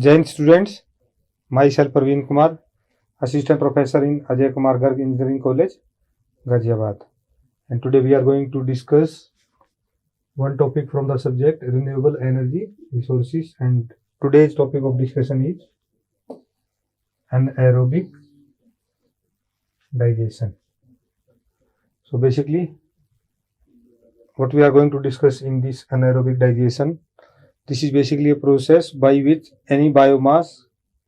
Jain students, myself Praveen Kumar, Assistant Professor in Ajay Kumar Garg Engineering College, Ghaziabad. And today we are going to discuss one topic from the subject renewable energy resources. And today's topic of discussion is anaerobic digestion. So basically, what we are going to discuss in this anaerobic digestion, this is basically a process by which any biomass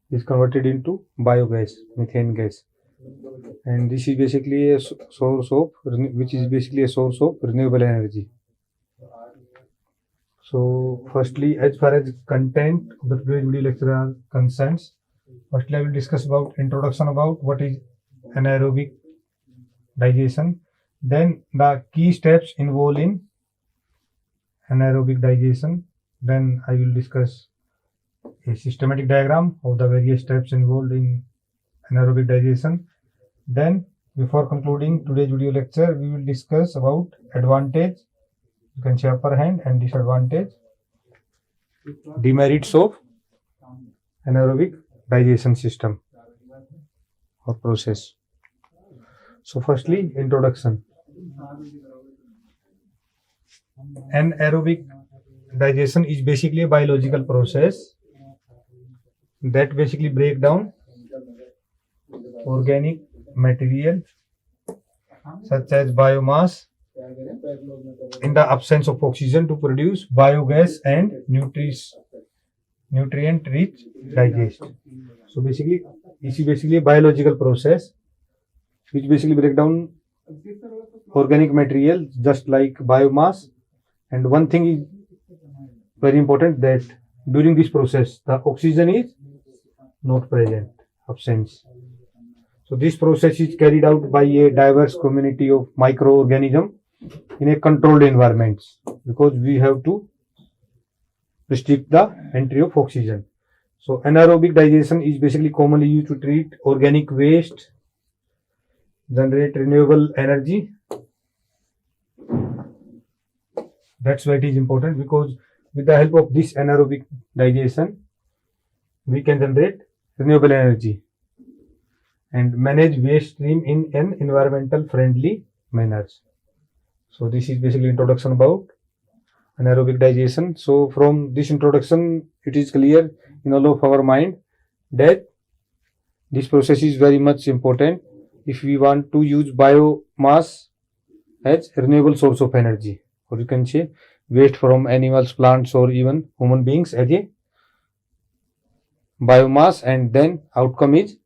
is converted into biogas, methane gas, and this is basically a source of renewable energy. So firstly, as far as content of the today's video lecture are concerned, firstly I will discuss about introduction about what is anaerobic digestion, then the key steps involved in anaerobic digestion, then I will discuss a systematic diagram of the various steps involved in anaerobic digestion. Then before concluding today's video lecture, we will discuss about advantage, you can say upper hand, and disadvantage, demerits of anaerobic digestion system or process. So firstly, introduction. Anaerobic digestion is basically a biological process that basically break down organic material such as biomass in the absence of oxygen to produce biogas and nutrient rich digest. So basically this is basically a biological process which basically break down organic material just like biomass. And one thing is very important, that during this process the oxygen is not present, absence. So this process is carried out by a diverse community of microorganisms in a controlled environment, because we have to restrict the entry of oxygen. So anaerobic digestion is basically commonly used to treat organic waste, generate renewable energy. That's why it is important, because with the help of this anaerobic digestion, we can generate renewable energy and manage waste stream in an environmental friendly manner. So this is basically introduction about anaerobic digestion. So from this introduction, it is clear in all of our mind that this process is very much important if we want to use biomass as a renewable source of energy, or you can say waste from animals, plants, or even human beings as a biomass, and then outcome is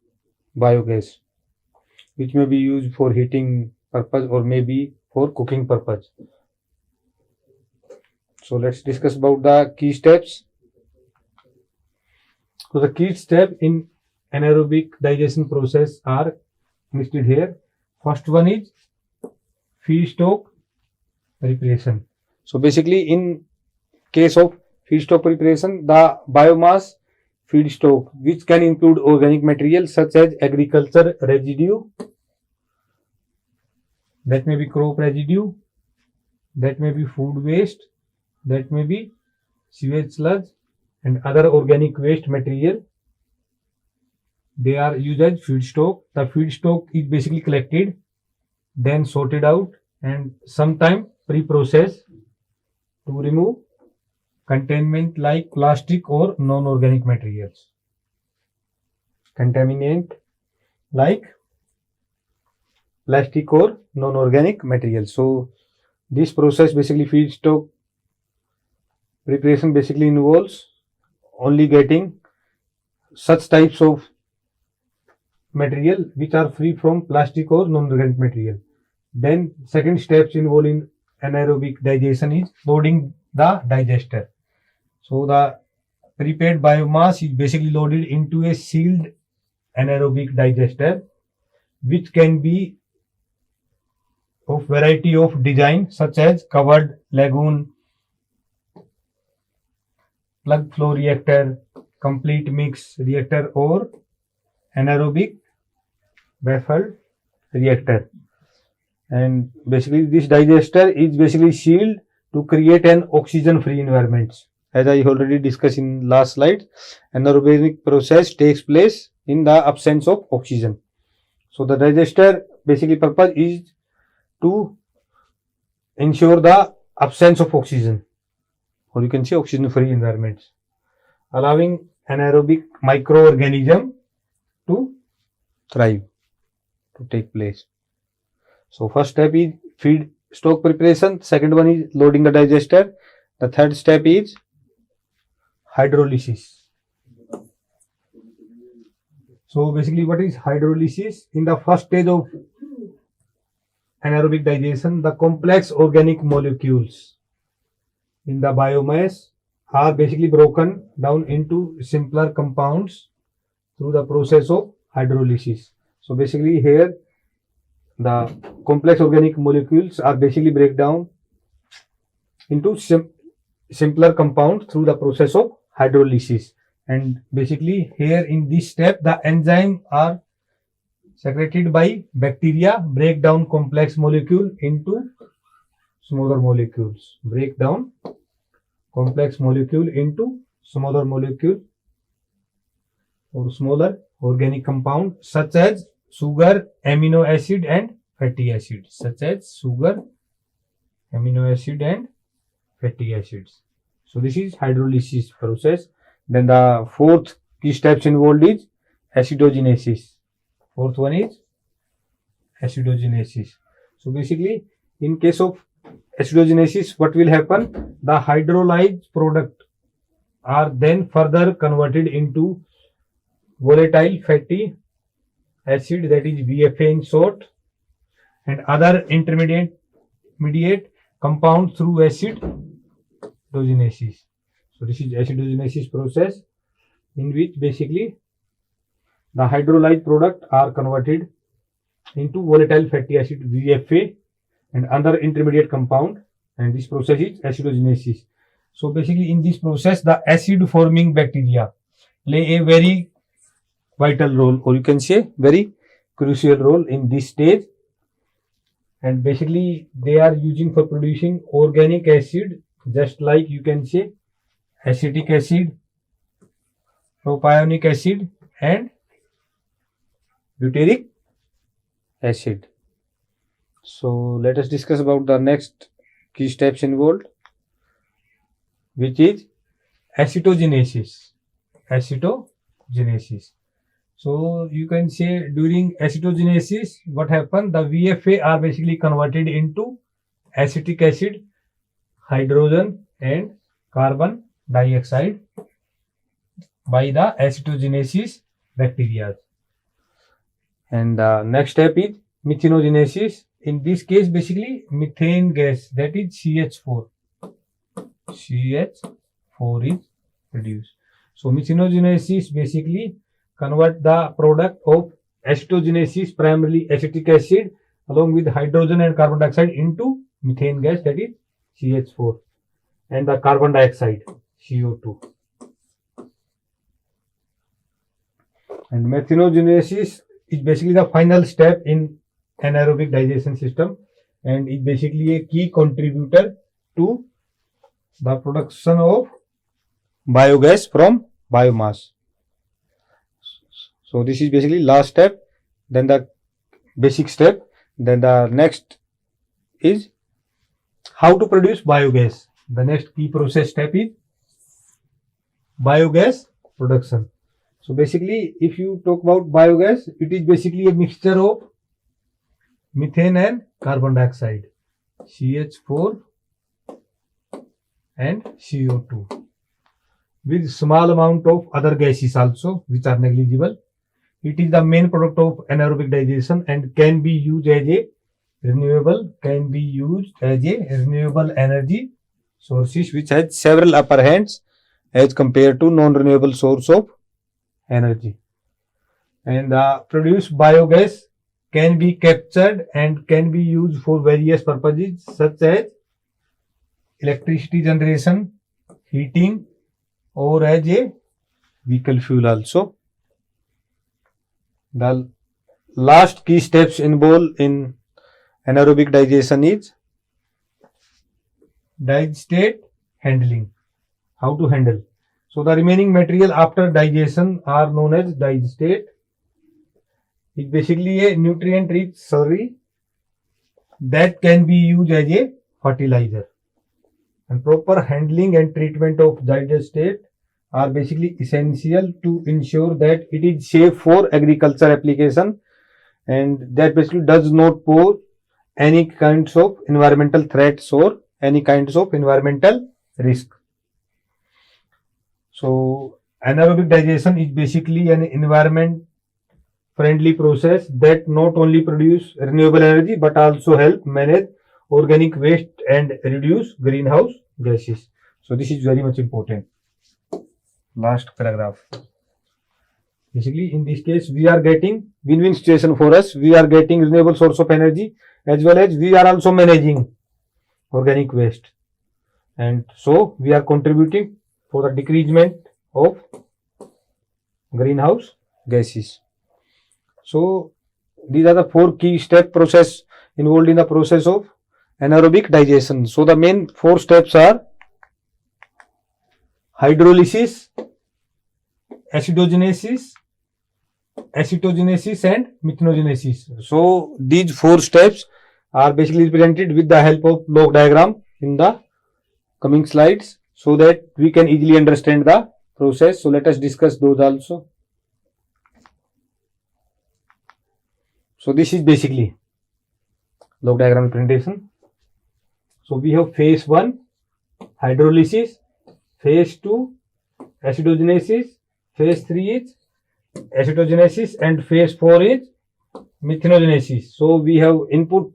biogas, which may be used for heating purpose or maybe for cooking purpose. So let's discuss about the key steps. So the key step in anaerobic digestion process are listed here. First one is feedstock preparation. So basically in case of feedstock preparation, the biomass feedstock, which can include organic material such as agriculture residue, that may be crop residue, that may be food waste, that may be sewage sludge, and other organic waste material. They are used as feedstock. The feedstock is basically collected, then sorted out, and sometimes pre-processed to remove contaminant like plastic or non-organic materials. Contaminant like plastic or non-organic materials. So this process, basically feedstock preparation, basically involves only getting such types of material which are free from plastic or non-organic material. Then second steps involved in anaerobic digestion is loading the digester. So the prepared biomass is basically loaded into a sealed anaerobic digester, which can be of variety of design such as covered lagoon, plug flow reactor, complete mix reactor, or anaerobic baffled reactor. And basically this digester is basically sealed to create an oxygen free environment. as I already discussed in last slide, anaerobic process takes place in the absence of oxygen. So the digester basically purpose is to ensure the absence of oxygen, or you can say oxygen free environments, allowing anaerobic microorganism to thrive, to take place. So first step is feed stock preparation, second one is loading the digester, the third step is hydrolysis. So basically what is hydrolysis? In the first stage of anaerobic digestion, the complex organic molecules in the biomass are basically broken down into simpler compounds through the process of hydrolysis. So basically here the complex organic molecules are basically break down into simpler compounds through the process of hydrolysis. And basically here in this step the enzymes are secreted by bacteria, break down complex molecule into smaller molecules, break down complex molecule into smaller molecule or smaller organic compound such as sugar, amino acid and fatty acids, such as sugar, amino acid and fatty acids. So this is hydrolysis process. Then the fourth key steps involved is acidogenesis. Fourth one is acidogenesis. So basically in case of acidogenesis, what will happen? The hydrolyzed product are then further converted into volatile fatty acid, that is VFA in short, and other intermediate compounds through acidogenesis. So this is acidogenesis process in which basically the hydrolyzed product are converted into volatile fatty acid VFA and other intermediate compound, and this process is acidogenesis. So basically in this process the acid forming bacteria play a very vital role, or you can say very crucial role in this stage, and basically they are using for producing organic acid, just like you can say acetic acid, propionic acid and butyric acid. So let us discuss about the next key steps involved, which is acetogenesis. Acetogenesis. So you can say during acetogenesis, what happens? The VFA are basically converted into acetic acid, hydrogen and carbon dioxide by the acetogenesis bacteria. And the next step is methanogenesis. In this case, basically methane gas, that is CH4. CH4 is produced. So methanogenesis basically convert the product of acetogenesis, primarily acetic acid along with hydrogen and carbon dioxide, into methane gas, that is CH4, and the carbon dioxide, CO2. And methanogenesis is basically the final step in anaerobic digestion system and is basically a key contributor to the production of biogas from biomass. So this is basically last step, then the basic step. Then the next is how to produce biogas. The next key process step is biogas production. So basically if you talk about biogas, it is basically a mixture of methane and carbon dioxide, CH4 and CO2, with small amount of other gases also which are negligible. It is the main product of anaerobic digestion and can be used as a renewable energy sources, which has several upper hands as compared to non-renewable source of energy. And the produced biogas can be captured and can be used for various purposes such as electricity generation, heating, or as a vehicle fuel also. The last key steps involved in anaerobic digestion is digestate handling. how to handle. So the remaining material after digestion are known as digestate. It's basically a nutrient-rich slurry that can be used as a fertilizer. And proper handling and treatment of digestate are basically essential to ensure that it is safe for agriculture application and that basically does not pose any kinds of environmental threats or any kinds of environmental risk. So anaerobic digestion is basically an environment friendly process that not only produce renewable energy but also help manage organic waste and reduce greenhouse gases. So this is very much important. Last paragraph. Basically, in this case, we are getting win-win situation for us. We are getting renewable source of energy as well as we are also managing organic waste. And so we are contributing for the decreasement of greenhouse gases. So these are the 4 key step process involved in the process of anaerobic digestion. So the main 4 steps are hydrolysis, acidogenesis, acetogenesis and methanogenesis. So these 4 steps are basically represented with the help of block diagram in the coming slides so that we can easily understand the process. So let us discuss those also. So this is basically block diagram representation. So we have phase 1 hydrolysis, phase 2 acidogenesis, phase 3 is acetogenesis and phase 4 is methanogenesis. So we have input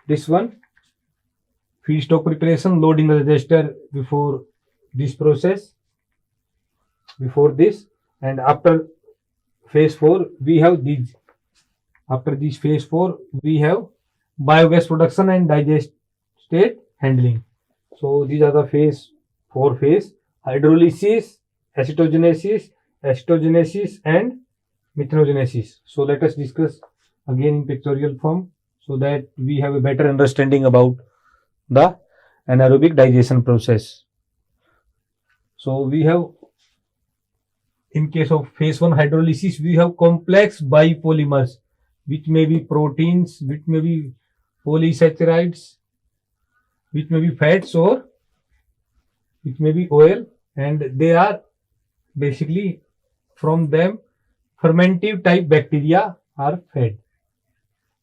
this one feedstock preparation, loading the digester before this process, before this, and after phase 4 we have these. After this phase 4 we have biogas production and digestate handling. So these are the phase 4 phase: hydrolysis, acetogenesis, acetogenesis and methanogenesis. So let us discuss again in pictorial form so that we have a better understanding about the anaerobic digestion process. So we have, in case of phase 1 hydrolysis, we have complex biopolymers which may be proteins, which may be polysaccharides, which may be fats or which may be oil, and they are basically from them fermentive type bacteria are fed,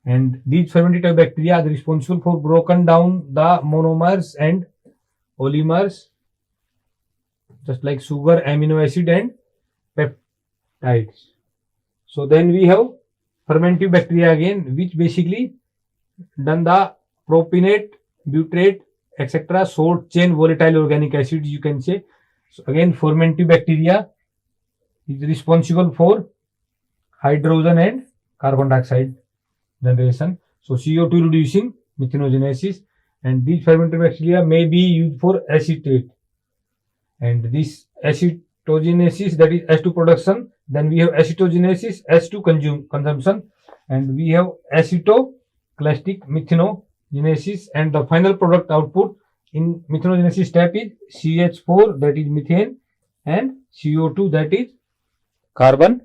and these fermentive type bacteria are responsible for broken down the monomers and oligomers just like sugar, amino acid and peptides. So then we have fermentive bacteria again which basically done the propionate, butyrate, etc. short chain volatile organic acids you can say. So again fermentive bacteria is responsible for hydrogen and carbon dioxide generation. So CO2 reducing methanogenesis, and these fermented bacteria may be used for acetate, and this acetogenesis, that is H2 production. Then we have acetogenesis, H2 consumption, and we have acetoclastic methanogenesis, and the final product output in methanogenesis step is CH4, that is methane, and CO2, that is carbon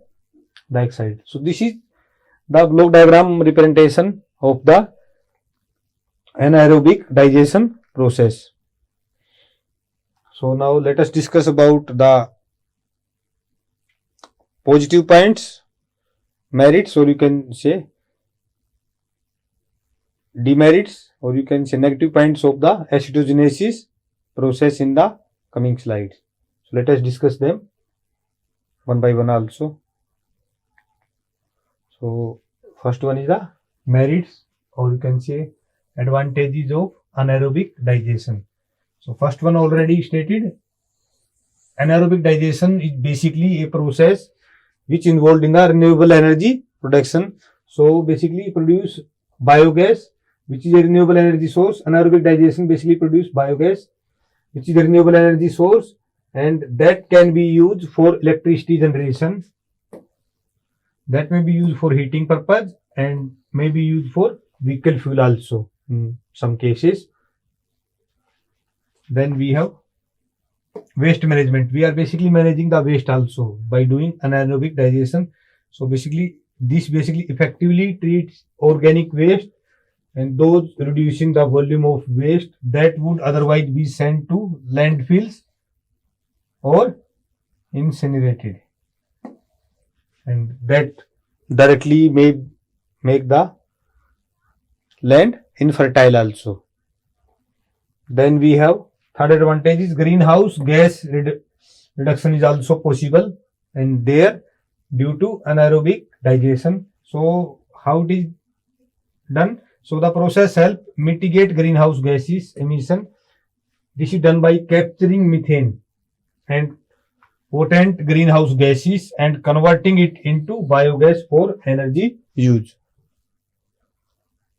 dioxide. So this is the block diagram representation of the anaerobic digestion process. So now let us discuss about the positive points, merits, or you can say demerits, or you can say negative points of the acetogenesis process in the coming slides. So let us discuss them one by one also. So first one is the merits, or you can say advantages of anaerobic digestion. So first one already stated, anaerobic digestion is basically a process which involved in the renewable energy production. So basically produce biogas, which is a renewable energy source. Anaerobic digestion basically produce biogas, which is a renewable energy source, and that can be used for electricity generation. That may be used for heating purpose and may be used for vehicle fuel also in some cases. Then we have waste management. We are basically managing the waste also by doing anaerobic digestion. So basically, this basically effectively treats organic waste and those reducing the volume of waste that would otherwise be sent to landfills or incinerated, and that directly may make the land infertile also. Then we have third advantage is greenhouse gas reduction is also possible and there due to anaerobic digestion. So how it is done? So the process help mitigate greenhouse gases emission. This is done by capturing methane and potent greenhouse gases and converting it into biogas for energy use.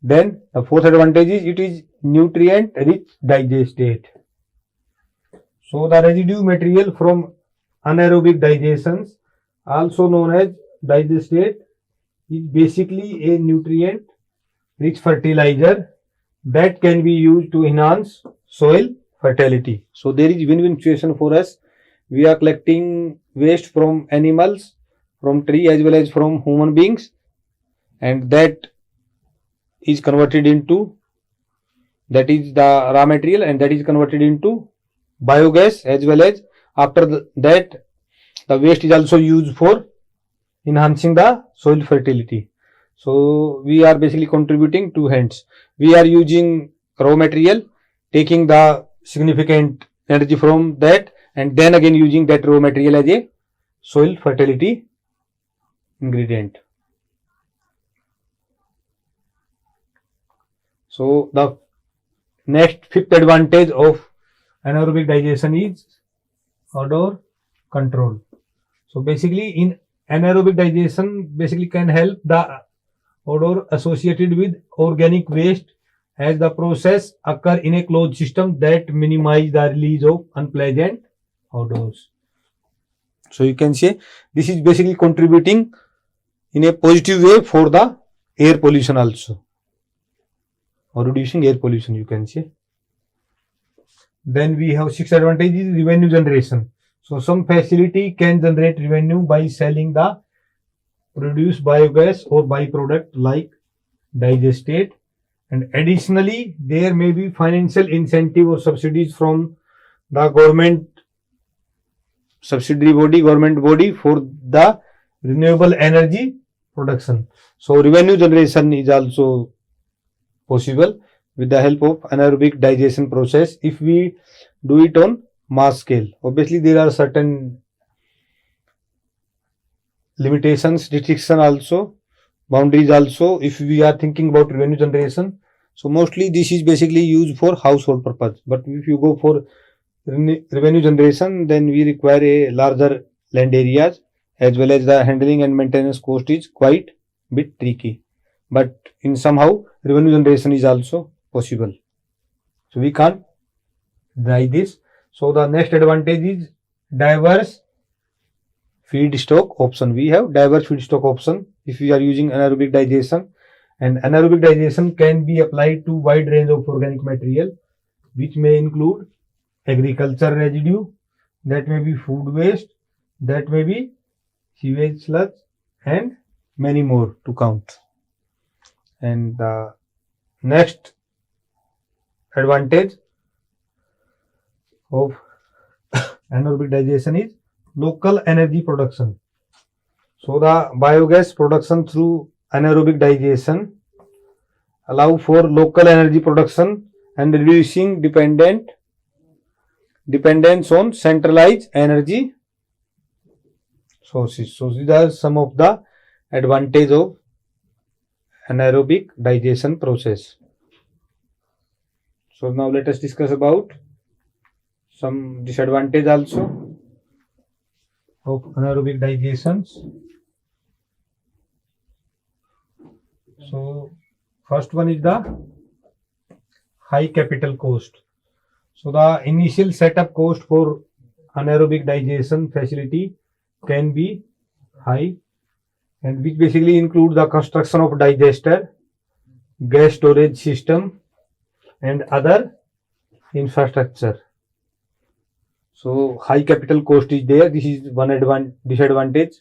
Then the fourth advantage is it is nutrient rich digestate. So the residue material from anaerobic digestions, also known as digestate, is basically a nutrient rich fertilizer that can be used to enhance soil fertility. So there is win-win situation for us. We are collecting waste from animals, from tree as well as from human beings, and that is converted into, that is the raw material, and that is converted into biogas, as well as after that the waste is also used for enhancing the soil fertility. So we are basically contributing two hands. We are using raw material, taking the significant energy from that, and then again using that raw material as a soil fertility ingredient. So the next fifth advantage of anaerobic digestion is odor control. So basically in anaerobic digestion basically can help the odor associated with organic waste as the process occur in a closed system that minimize the release of unpleasant odors. So you can say this is basically contributing in a positive way for the air pollution also, or reducing air pollution you can say. Then we have sixth advantage is revenue generation. So some facility can generate revenue by selling the produced biogas or byproduct like digestate, and additionally there may be financial incentive or subsidies from the government government body for the renewable energy production. So revenue generation is also possible with the help of anaerobic digestion process if we do it on mass scale. Obviously there are certain limitations, restriction also, boundaries also if we are thinking about revenue generation. So mostly this is basically used for household purpose, but if you go for revenue generation then we require a larger land areas, as well as the handling and maintenance cost is quite bit tricky, but in somehow revenue generation is also possible. So we can't deny this. So the next advantage is diverse feedstock option. We have diverse feedstock option if we are using anaerobic digestion, and anaerobic digestion can be applied to wide range of organic material which may include agriculture residue, that may be food waste, that may be sewage sludge, and many more to count. And the next advantage of anaerobic digestion is local energy production. So the biogas production through anaerobic digestion allow for local energy production and reducing dependence on centralized energy sources. So these are some of the advantage of anaerobic digestion process. So now let us discuss about some disadvantage also of anaerobic digestions. So first one is the high capital cost. So the initial setup cost for anaerobic digestion facility can be high, and which basically include the construction of digester, gas storage system, and other infrastructure. So high capital cost is there. This is one disadvantage.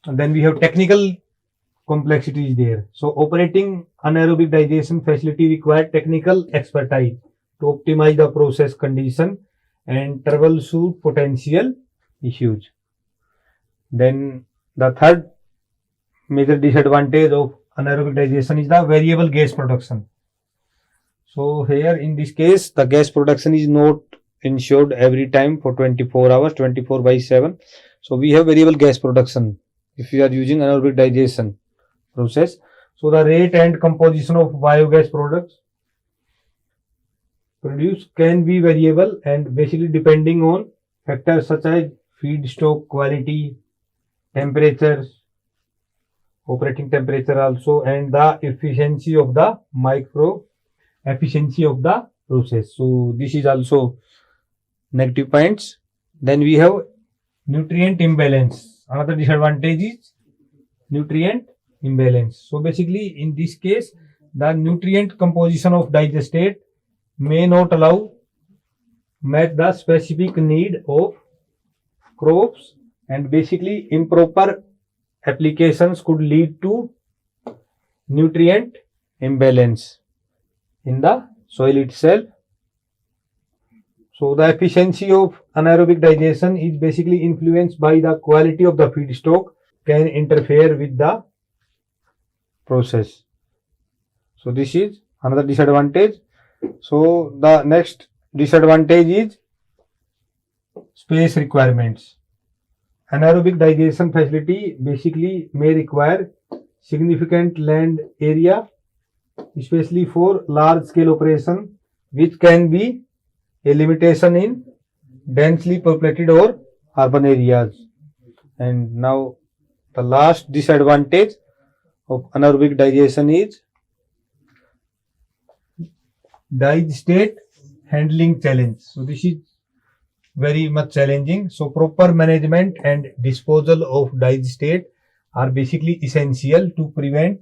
And then we have technical complexity is there. So operating anaerobic digestion facility require technical expertise to optimize the process condition and troubleshoot potential issues. Then the third major disadvantage of anaerobic digestion is the variable gas production. So here in this case, the gas production is not ensured every time for 24 hours, 24/7. So we have variable gas production if we are using anaerobic digestion process. So the rate and composition of biogas products produced can be variable and basically depending on factors such as feedstock quality, temperatures, operating temperature also, and the efficiency of the process. So this is also negative points. Then we have nutrient imbalance. Another disadvantage is nutrient imbalance. So basically in this case, the nutrient composition of digestate may not meet the specific need of crops, and basically improper applications could lead to nutrient imbalance in the soil itself. So the efficiency of anaerobic digestion is basically influenced by the quality of the feedstock, can interfere with the process. So this is another disadvantage. So the next disadvantage is space requirements. Anaerobic digestion facility basically may require significant land area, especially for large scale operation, which can be a limitation in densely populated or urban areas. And now the last disadvantage of anaerobic digestion is digestate handling challenge. So this is very much challenging. So proper management and disposal of digestate are basically essential to prevent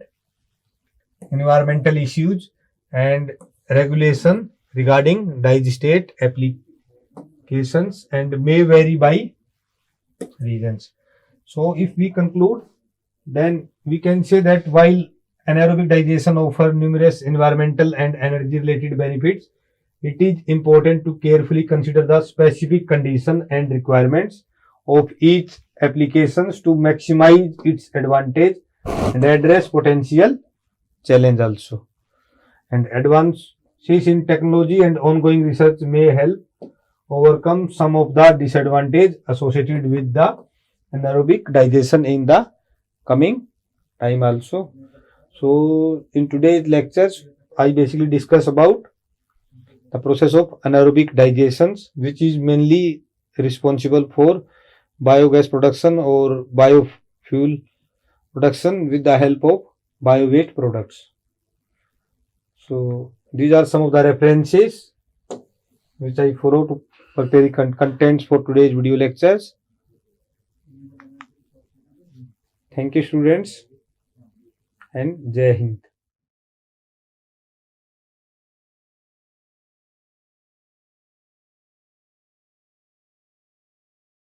environmental issues, and regulation regarding digestate applications and may vary by regions. So if we conclude, then we can say that while anaerobic digestion offers numerous environmental and energy related benefits, it is important to carefully consider the specific condition and requirements of each applications to maximize its advantage and address potential challenge also. And advances in technology and ongoing research may help overcome some of the disadvantage associated with the anaerobic digestion in the coming time also. So in today's lectures, I basically discuss about the process of anaerobic digestion, which is mainly responsible for biogas production or biofuel production with the help of bio-waste products. So these are some of the references which I follow to prepare the contents for today's video lectures. Thank you students, and Jai Hind.